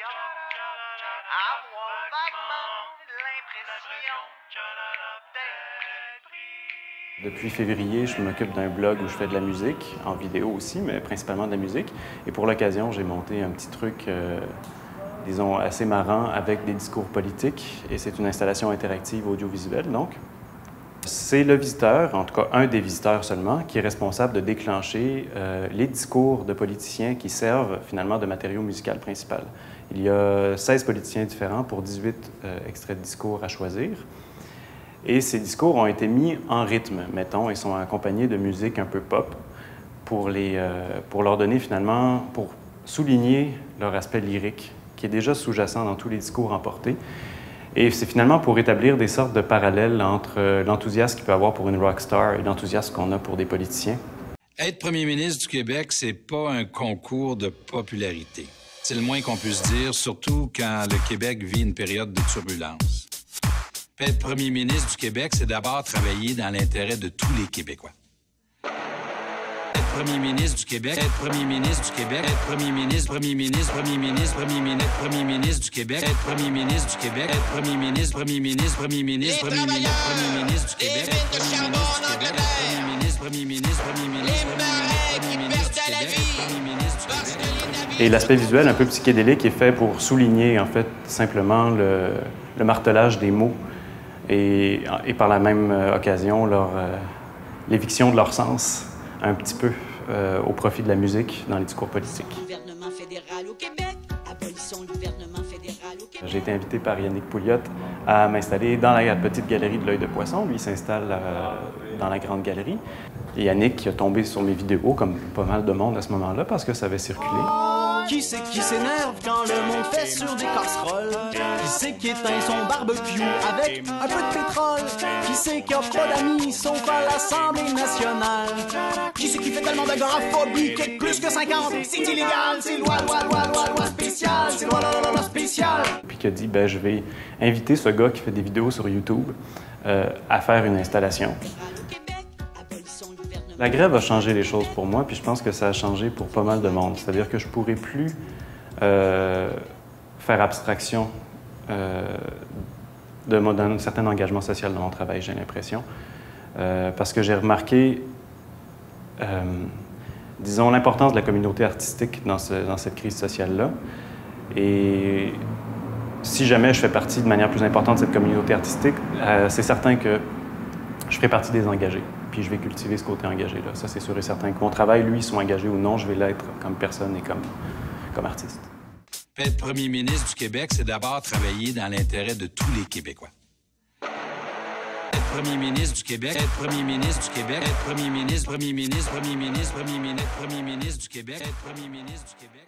Avoir vaguement l'impression d'être pris. Depuis février, je m'occupe d'un blog où je fais de la musique, en vidéo aussi, mais principalement de la musique. Et pour l'occasion, j'ai monté un petit truc, disons, assez marrant avec des discours politiques. Et c'est une installation interactive audiovisuelle, donc. C'est le visiteur, en tout cas un des visiteurs seulement, qui est responsable de déclencher les discours de politiciens qui servent finalement de matériau musical principal. Il y a 16 politiciens différents pour 18 extraits de discours à choisir. Et ces discours ont été mis en rythme, mettons, et sont accompagnés de musique un peu pop pour leur donner finalement, pour souligner leur aspect lyrique, qui est déjà sous-jacent dans tous les discours emportés. Et c'est finalement pour établir des sortes de parallèles entre l'enthousiasme qu'il peut avoir pour une rockstar et l'enthousiasme qu'on a pour des politiciens. Être premier ministre du Québec, c'est pas un concours de popularité. C'est le moins qu'on puisse dire, surtout quand le Québec vit une période de turbulence. Être premier ministre du Québec, c'est d'abord travailler dans l'intérêt de tous les Québécois. Être premier ministre du Québec, être premier ministre du Québec, être premier ministre, premier ministre, premier ministre, premier ministre, premier ministre du Québec, être premier ministre du Québec, être premier ministre, premier ministre, premier ministre, premier ministre, premier ministre du Québec, être premier ministre du Québec, être premier ministre, premier ministre, premier ministre, premier ministre du Québec, être premier ministre du Québec. Et l'aspect visuel un peu psychédélique est fait pour souligner, en fait, simplement le martelage des mots et par la même occasion, l'éviction de leur sens un petit peu au profit de la musique dans les discours politiques. Gouvernement fédéral au Québec, abolissons le gouvernement fédéral au Québec. J'ai été invité par Yannick Pouliot à m'installer dans la petite galerie de l'Œil de Poisson. Lui, il s'installe dans la grande galerie. Et Yannick a tombé sur mes vidéos, comme pas mal de monde à ce moment-là, parce que ça avait circulé. Qui c'est qui s'énerve quand le monde fait sur des casseroles? Qui c'est qui éteint son barbecue avec un peu de pétrole? Qui c'est qui a pas d'amis sauf à l'Assemblée nationale? Qui c'est qui fait tellement d'agoraphobie qu'il y a plus que 50? C'est illégal, c'est loi spéciale, c'est loi spéciale. Puis qui a dit, ben je vais inviter ce gars qui fait des vidéos sur YouTube à faire une installation. La grève a changé les choses pour moi, puis je pense que ça a changé pour pas mal de monde. C'est-à-dire que je ne pourrais plus faire abstraction d'un certain engagement social dans mon travail, j'ai l'impression. Parce que j'ai remarqué, disons, l'importance de la communauté artistique dans cette crise sociale-là. Et si jamais je fais partie de manière plus importante de cette communauté artistique, c'est certain que je ferai partie des engagés. Puis je vais cultiver ce côté engagé-là. Ça, c'est sûr et certain. Que mon travail, lui, soit engagé ou non, je vais l'être comme personne et comme artiste. Être premier ministre du Québec, c'est d'abord travailler dans l'intérêt de tous les Québécois. Être premier ministre du Québec, être premier ministre du Québec, être premier ministre, premier ministre, premier ministre, premier ministre, premier ministre du Québec, être premier ministre du Québec.